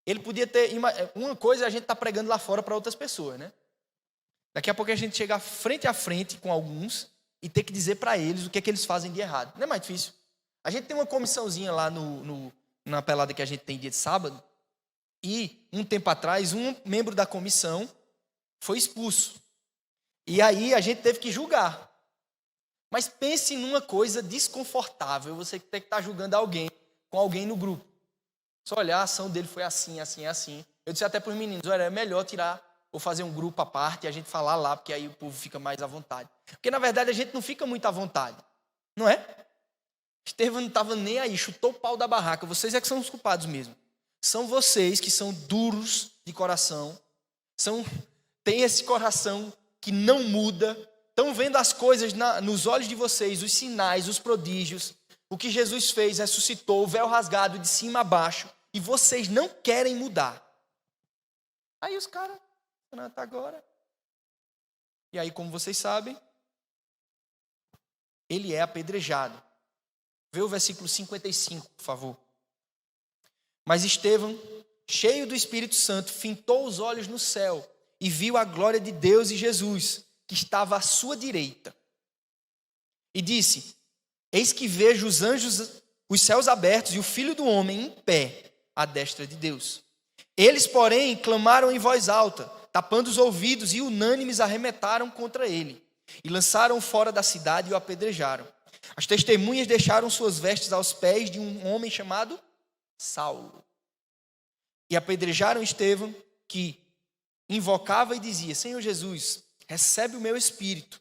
Ele podia ter... Uma coisa é a gente estar pregando lá fora para outras pessoas, né? Daqui a pouco a gente chega frente a frente com alguns e ter que dizer para eles o que é que eles fazem de errado. Não é mais difícil. A gente tem uma comissãozinha lá na pelada que a gente tem dia de sábado. E, um tempo atrás, um membro da comissão foi expulso. E aí a gente teve que julgar. Mas pense numa coisa desconfortável, você ter que estar julgando alguém, com alguém no grupo. Só olhar, a ação dele foi assim, assim, assim. Eu disse até para os meninos, olha, é melhor tirar ou fazer um grupo à parte e a gente falar lá, porque aí o povo fica mais à vontade. Porque, na verdade, a gente não fica muito à vontade, não é? Estevão não estava nem aí, chutou o pau da barraca. Vocês é que são os culpados mesmo. São vocês que são duros de coração, têm esse coração que não muda, estão vendo as coisas nos olhos de vocês, os sinais, os prodígios, o que Jesus fez, ressuscitou, o véu rasgado de cima a baixo, e vocês não querem mudar. Aí os caras, até agora. E aí, como vocês sabem, ele é apedrejado. Vê o versículo 55, por favor. Mas Estevão, cheio do Espírito Santo, fintou os olhos no céu e viu a glória de Deus e Jesus, que estava à sua direita. E disse: eis que vejo os anjos, os céus abertos e o Filho do Homem em pé, à destra de Deus. Eles, porém, clamaram em voz alta, tapando os ouvidos, e unânimes arremetaram contra ele. E lançaram fora da cidade e o apedrejaram. As testemunhas deixaram suas vestes aos pés de um homem chamado Saulo. E apedrejaram Estevão, que invocava e dizia: Senhor Jesus, recebe o meu espírito.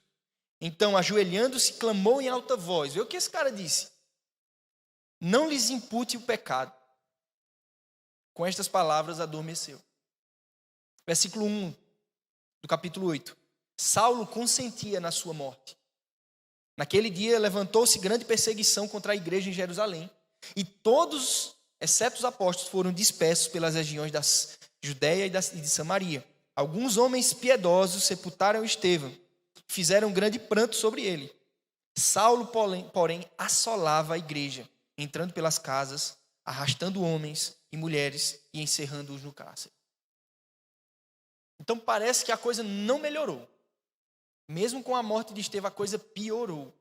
Então, ajoelhando-se, clamou em alta voz. Vê o que esse cara disse: não lhes impute o pecado. Com estas palavras adormeceu. Versículo 1 do capítulo 8. Saulo consentia na sua morte. Naquele dia levantou-se grande perseguição contra a igreja em Jerusalém, e todos, exceto os apóstolos, foram dispersos pelas regiões da Judéia e de Samaria. Alguns homens piedosos sepultaram Estevão, fizeram grande pranto sobre ele. Saulo, porém, assolava a igreja, entrando pelas casas, arrastando homens e mulheres e encerrando-os no cárcere. Então parece que a coisa não melhorou. Mesmo com a morte de Estevão, a coisa piorou.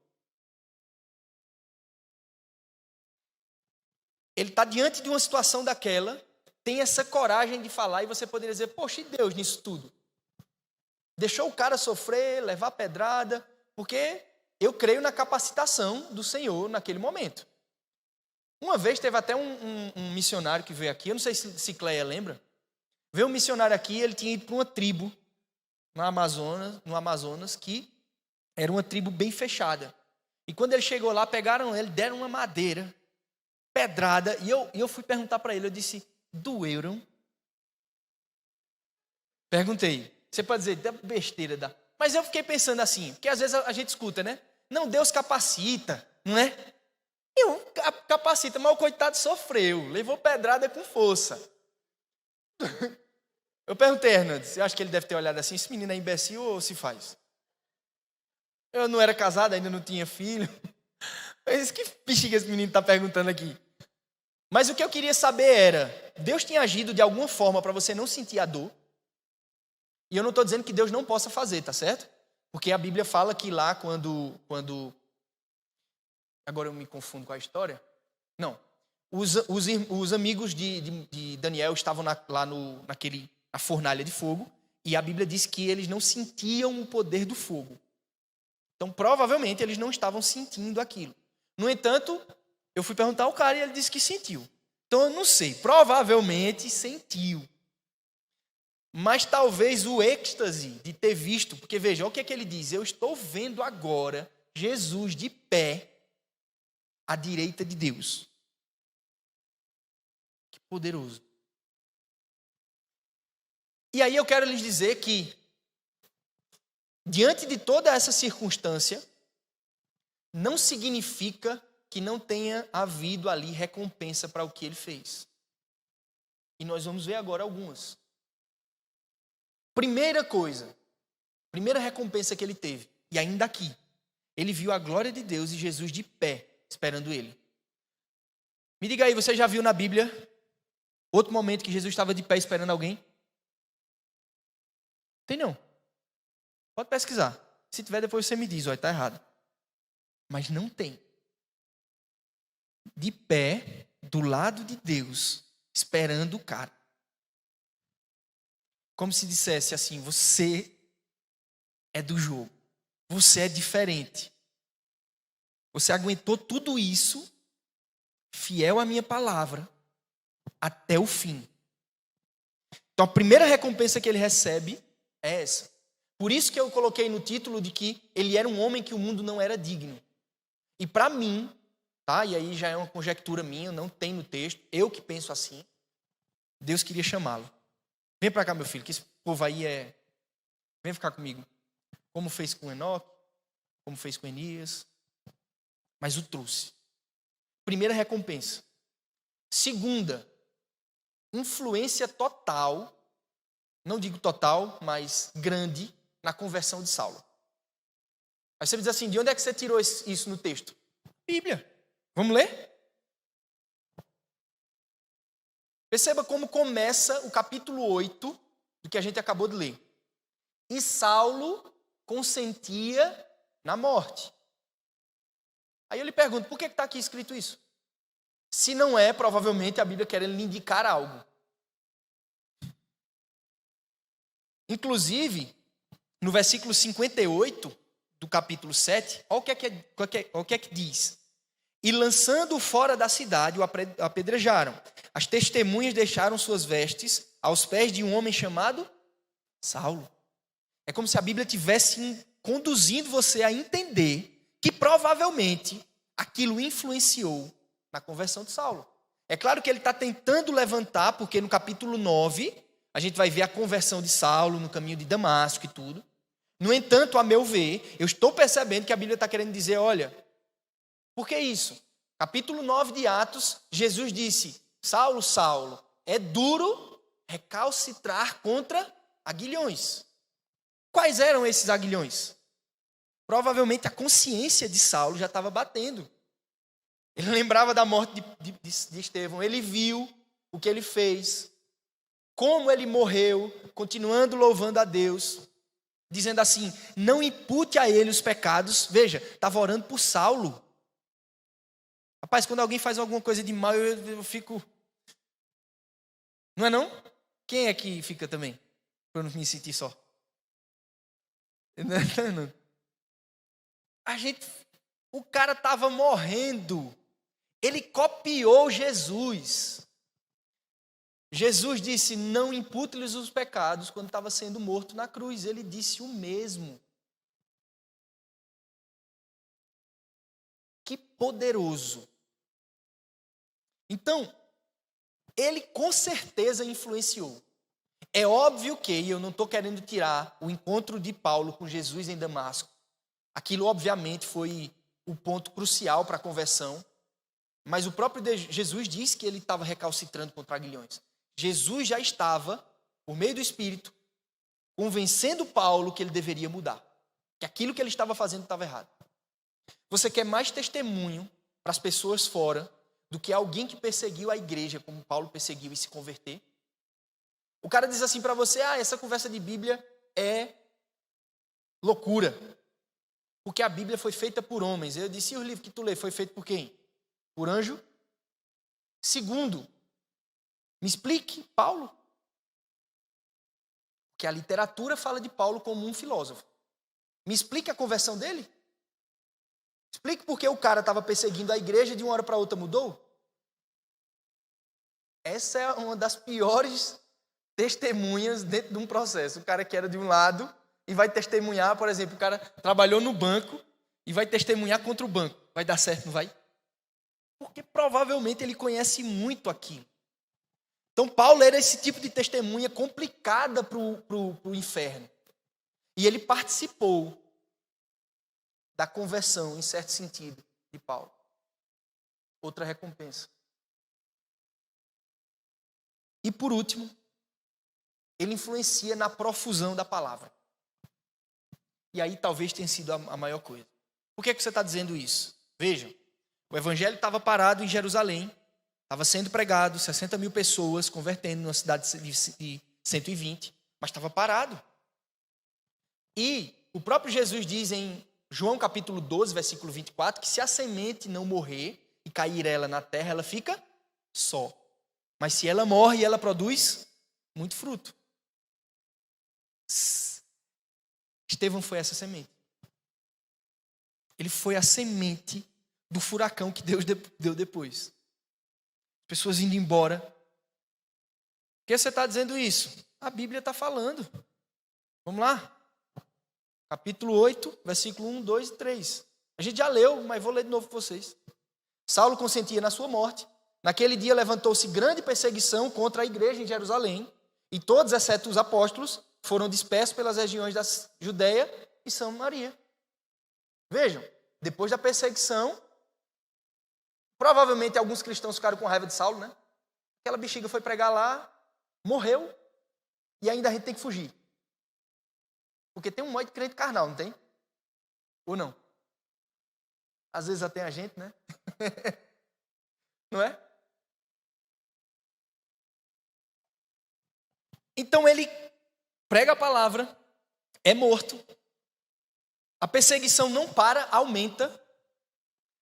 Ele está diante de uma situação daquela, tem essa coragem de falar, e você poderia dizer: poxa, e Deus nisso tudo? Deixou o cara sofrer, levar pedrada, porque eu creio na capacitação do Senhor naquele momento. Uma vez teve até um missionário que veio aqui, eu não sei se Cleia lembra, veio um missionário aqui, ele tinha ido para uma tribo no Amazonas, que era uma tribo bem fechada. E quando ele chegou lá, pegaram ele, deram uma madeira, pedrada, e eu fui perguntar para ele, eu disse: doeram? Perguntei. Você pode dizer, dá besteira, mas eu fiquei pensando assim, porque às vezes a gente escuta, né? Não, Deus capacita, não é? Capacita, mas o coitado sofreu, levou pedrada com força. Eu perguntei, Hernandes, você acha que ele deve ter olhado assim, esse menino é imbecil ou se faz? Eu não era casado, ainda não tinha filho. Mas que bexiga esse menino está perguntando aqui? Mas o que eu queria saber era, Deus tinha agido de alguma forma para você não sentir a dor? E eu não estou dizendo que Deus não possa fazer, tá certo? Porque a Bíblia fala que lá quando... Agora eu me confundo com a história. Não. Os amigos de Daniel estavam lá na fornalha de fogo, e a Bíblia diz que eles não sentiam o poder do fogo. Então, provavelmente, eles não estavam sentindo aquilo. No entanto, eu fui perguntar ao cara e ele disse que sentiu. Então, eu não sei. Provavelmente sentiu. Mas talvez o êxtase de ter visto, porque veja, olha o que é que ele diz: eu estou vendo agora Jesus de pé à direita de Deus. Que poderoso. E aí eu quero lhes dizer que, diante de toda essa circunstância, não significa que não tenha havido ali recompensa para o que ele fez. E nós vamos ver agora algumas. Primeira coisa, primeira recompensa que ele teve, e ainda aqui, ele viu a glória de Deus e Jesus de pé, esperando ele. Me diga aí, você já viu na Bíblia outro momento que Jesus estava de pé esperando alguém? Tem não. Pode pesquisar. Se tiver, depois você me diz, olha, está errado. Mas não tem. De pé, do lado de Deus, esperando o cara. Como se dissesse assim, você é do jogo. Você é diferente. Você aguentou tudo isso, fiel à minha palavra, até o fim. Então a primeira recompensa que ele recebe é essa. Por isso que eu coloquei no título de que ele era um homem que o mundo não era digno. E para mim, tá? E aí já é uma conjectura minha, não tem no texto, eu que penso assim, Deus queria chamá-lo. Vem para cá, meu filho, que esse povo aí é... Vem ficar comigo. Como fez com Enoque, como fez com Enias. Mas o trouxe. Primeira recompensa. Segunda, influência total, não digo total, mas grande, na conversão de Saulo. Aí você me diz assim, de onde é que você tirou isso no texto? Bíblia. Vamos ler? Perceba como começa o capítulo 8 do que a gente acabou de ler. E Saulo consentia na morte. Aí eu lhe pergunto, por que está aqui escrito isso? Se não é, provavelmente, a Bíblia querendo lhe indicar algo. Inclusive, no versículo 58 do capítulo 7, olha o que é que diz. E lançando-o fora da cidade, o apedrejaram. As testemunhas deixaram suas vestes aos pés de um homem chamado Saulo. É como se a Bíblia estivesse conduzindo você a entender que provavelmente aquilo influenciou na conversão de Saulo. É claro que ele está tentando levantar, porque no capítulo 9, a gente vai ver a conversão de Saulo no caminho de Damasco e tudo. No entanto, a meu ver, eu estou percebendo que a Bíblia está querendo dizer, olha, por que isso? Capítulo 9 de Atos, Jesus disse, Saulo, Saulo, é duro recalcitrar contra aguilhões. Quais eram esses aguilhões? Provavelmente a consciência de Saulo já estava batendo. Ele lembrava da morte de Estevão, ele viu o que ele fez, como ele morreu, continuando louvando a Deus, dizendo assim, não impute a ele os pecados. Veja, estava orando por Saulo. Rapaz, quando alguém faz alguma coisa de mal, eu fico... Não é não? Quem é que fica também? Para eu não me sentir só. Não. O cara estava morrendo. Ele copiou Jesus. Jesus disse, não impute-lhes os pecados quando estava sendo morto na cruz. Ele disse o mesmo. Que poderoso. Então, ele com certeza influenciou. É óbvio que, e eu não estou querendo tirar o encontro de Paulo com Jesus em Damasco, aquilo obviamente foi o ponto crucial para a conversão, mas o próprio Jesus diz que ele estava recalcitrando contra aguilhões. Jesus já estava, por meio do Espírito, convencendo Paulo que ele deveria mudar, que aquilo que ele estava fazendo estava errado. Você quer mais testemunho para as pessoas fora do que alguém que perseguiu a igreja, como Paulo perseguiu e se converter? O cara diz assim para você, essa conversa de Bíblia é loucura, porque a Bíblia foi feita por homens. Eu disse, e o livro que tu lê foi feito por quem? Por anjo? Segundo, me explique Paulo. Que a literatura fala de Paulo como um filósofo. Me explique a conversão dele. Explique por que o cara estava perseguindo a igreja e de uma hora para outra mudou. Essa é uma das piores testemunhas dentro de um processo. O cara que era de um lado e vai testemunhar, por exemplo, o cara trabalhou no banco e vai testemunhar contra o banco. Vai dar certo, não vai? Porque provavelmente ele conhece muito aquilo. Então Paulo era esse tipo de testemunha complicada para o inferno. E ele participou da conversão, em certo sentido, de Paulo. Outra recompensa. E por último, ele influencia na profusão da palavra. E aí talvez tenha sido a maior coisa. Por que você está dizendo isso? Vejam, o evangelho estava parado em Jerusalém, estava sendo pregado, 60 mil pessoas convertendo numa cidade de 120, mas estava parado. E o próprio Jesus diz em João capítulo 12, versículo 24, que se a semente não morrer e cair ela na terra, ela fica só. Mas se ela morre, ela produz muito fruto. Estevão foi essa semente. Ele foi a semente do furacão que Deus deu depois. Pessoas indo embora. Por que você está dizendo isso? A Bíblia está falando. Vamos lá. Capítulo 8, versículo 1, 2 e 3. A gente já leu, mas vou ler de novo para vocês. Saulo consentia na sua morte. Naquele dia levantou-se grande perseguição contra a igreja em Jerusalém. E todos, exceto os apóstolos, foram dispersos pelas regiões da Judeia e Samaria. Vejam, depois da perseguição, provavelmente alguns cristãos ficaram com raiva de Saulo, né? Aquela bexiga foi pregar lá, morreu, e ainda a gente tem que fugir. Porque tem um monte de crente carnal, não tem? Ou não? Às vezes até a gente, né? Não é? Então ele prega a palavra, é morto, a perseguição não para, aumenta,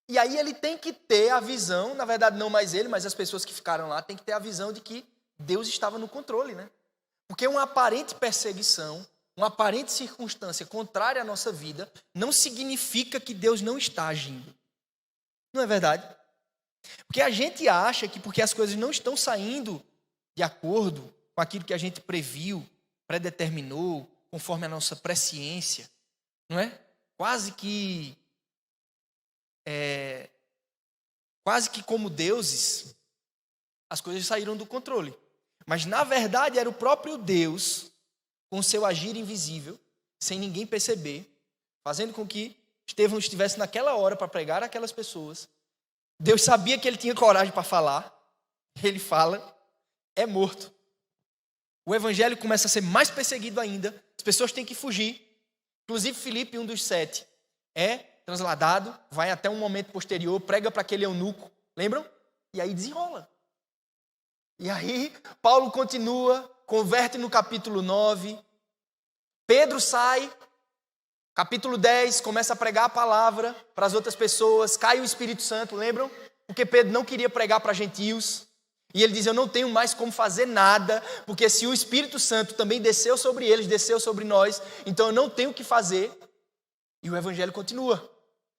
e aí ele tem que ter a visão, na verdade não mais ele, mas as pessoas que ficaram lá, tem que ter a visão de que Deus estava no controle, né? Porque uma aparente perseguição, uma aparente circunstância contrária à nossa vida, não significa que Deus não está agindo. Não é verdade? Porque a gente acha que porque as coisas não estão saindo de acordo com aquilo que a gente previu, predeterminou, conforme a nossa presciência, não é? Quase que como deuses, as coisas saíram do controle. Mas, na verdade, era o próprio Deus, com seu agir invisível, sem ninguém perceber, fazendo com que Estevão estivesse naquela hora para pregar aquelas pessoas. Deus sabia que ele tinha coragem para falar. Ele fala, é morto. O evangelho começa a ser mais perseguido ainda. As pessoas têm que fugir. Inclusive, Filipe, um dos 7, é transladado, vai até um momento posterior, prega para aquele eunuco. Lembram? E aí desenrola. E aí, Paulo continua, converte no capítulo 9. Pedro sai, capítulo 10, começa a pregar a palavra para as outras pessoas. Cai o Espírito Santo, lembram? Porque Pedro não queria pregar para gentios. E ele diz, eu não tenho mais como fazer nada, porque se o Espírito Santo também desceu sobre eles, desceu sobre nós, então eu não tenho o que fazer. E o evangelho continua.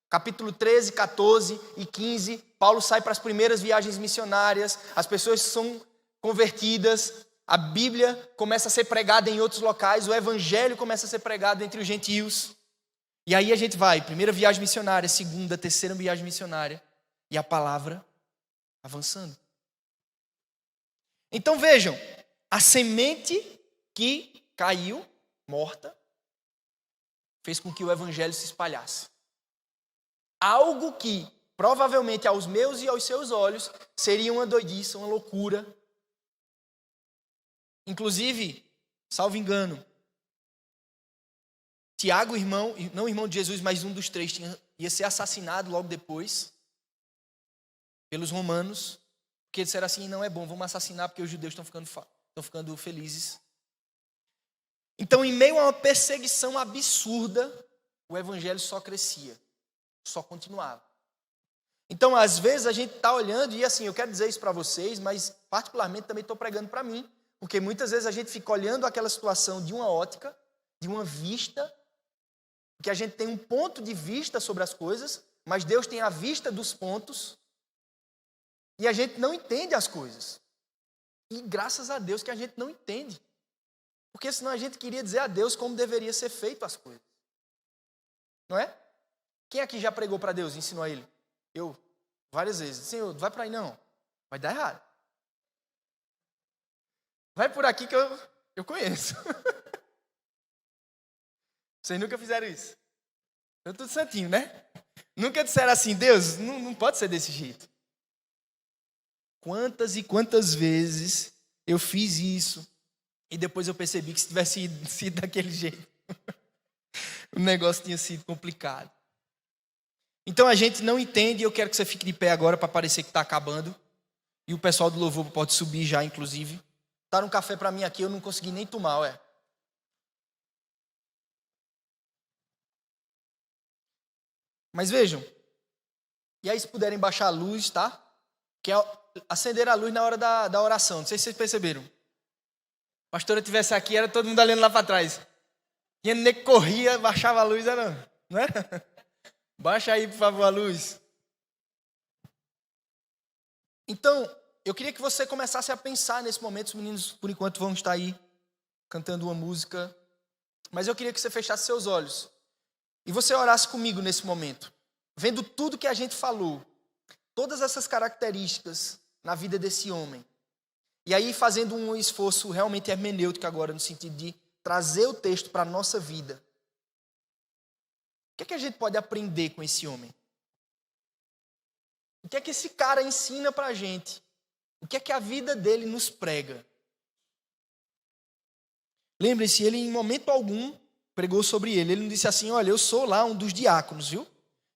Capítulo 13, 14 e 15, Paulo sai para as primeiras viagens missionárias, as pessoas são convertidas, a Bíblia começa a ser pregada em outros locais, o evangelho começa a ser pregado entre os gentios. E aí a gente vai, primeira viagem missionária, segunda, terceira viagem missionária, e a palavra avançando. Então vejam, a semente que caiu, morta, fez com que o evangelho se espalhasse. Algo que, provavelmente, aos meus e aos seus olhos, seria uma doidice, uma loucura. Inclusive, salvo engano, Tiago, irmão, não irmão de Jesus, mas um dos 3, ia ser assassinado logo depois pelos romanos, porque disseram assim, não é bom, vamos assassinar porque os judeus estão ficando felizes. Então, em meio a uma perseguição absurda, o evangelho só crescia, só continuava. Então, às vezes a gente está olhando, e assim, eu quero dizer isso para vocês, mas particularmente também estou pregando para mim, porque muitas vezes a gente fica olhando aquela situação de uma ótica, de uma vista, que a gente tem um ponto de vista sobre as coisas, mas Deus tem a vista dos pontos, e a gente não entende as coisas. E graças a Deus que a gente não entende. Porque senão a gente queria dizer a Deus como deveria ser feito as coisas. Não é? Quem aqui já pregou para Deus e ensinou a Ele? Eu, várias vezes. Senhor, não vai para aí não. Vai dar errado. Vai por aqui que eu conheço. Vocês nunca fizeram isso? Foi tudo santinho, né? Nunca disseram assim, Deus, não pode ser desse jeito. Quantas e quantas vezes eu fiz isso e depois eu percebi que se tivesse sido daquele jeito, o negócio tinha sido complicado. Então a gente não entende, e eu quero que você fique de pé agora para parecer que está acabando. E o pessoal do louvor pode subir já, inclusive. Tá um café para mim aqui, eu não consegui nem tomar, ué. Mas vejam, e aí se puderem baixar a luz, tá? Que é acender a luz na hora da oração, não sei se vocês perceberam. A pastora estivesse aqui, era todo mundo olhando lá para trás. Tinha nem que corria, baixava a luz, era, não é? Baixa aí, por favor, a luz. Então, eu queria que você começasse a pensar nesse momento. Os meninos, por enquanto, vão estar aí cantando uma música. Mas eu queria que você fechasse seus olhos e você orasse comigo nesse momento. Vendo tudo que a gente falou, todas essas características na vida desse homem. E aí fazendo um esforço realmente hermenêutico agora, no sentido de trazer o texto para a nossa vida. O que é que a gente pode aprender com esse homem? O que é que esse cara ensina para a gente? O que é que a vida dele nos prega? Lembre-se, ele em momento algum pregou sobre ele. Ele não disse assim, olha, eu sou lá um dos diáconos, viu?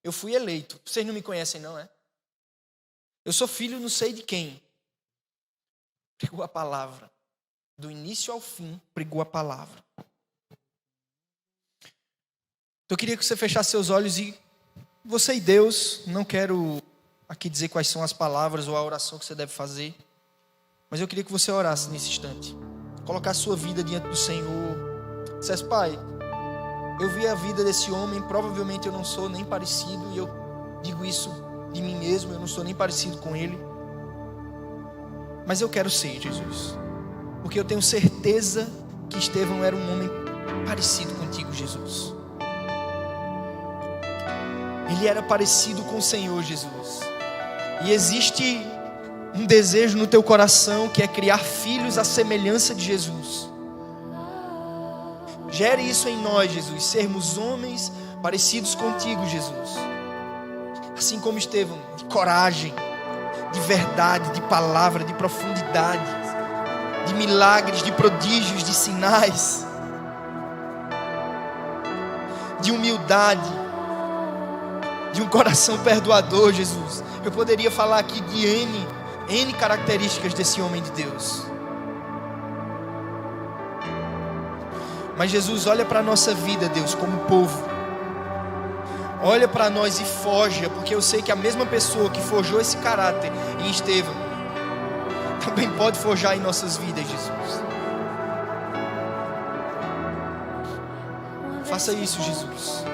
Eu fui eleito. Vocês não me conhecem não, é? Eu sou filho não sei de quem. Pregou a palavra. Do início ao fim, pregou a palavra. Então eu queria que você fechasse seus olhos e você e Deus, não quero aqui dizer quais são as palavras ou a oração que você deve fazer, mas eu queria que você orasse nesse instante. Colocar a sua vida diante do Senhor. Dissesse, Pai, eu vi a vida desse homem, provavelmente eu não sou nem parecido, e eu digo isso de mim mesmo, eu não sou nem parecido com ele. Mas eu quero ser, Jesus. Porque eu tenho certeza que Estevão era um homem parecido contigo, Jesus. Ele era parecido com o Senhor, Jesus. E existe um desejo no teu coração que é criar filhos à semelhança de Jesus. Gere isso em nós, Jesus. Sermos homens parecidos contigo, Jesus. Assim como Estevão, de coragem, de verdade, de palavra, de profundidade, de milagres, de prodígios, de sinais, de humildade, de um coração perdoador, Jesus. Eu poderia falar aqui de N características desse homem de Deus. Mas Jesus, olha para a nossa vida, Deus, como povo. Olha para nós e forja, porque eu sei que a mesma pessoa que forjou esse caráter em Estevão também pode forjar em nossas vidas, Jesus. Faça isso, Jesus.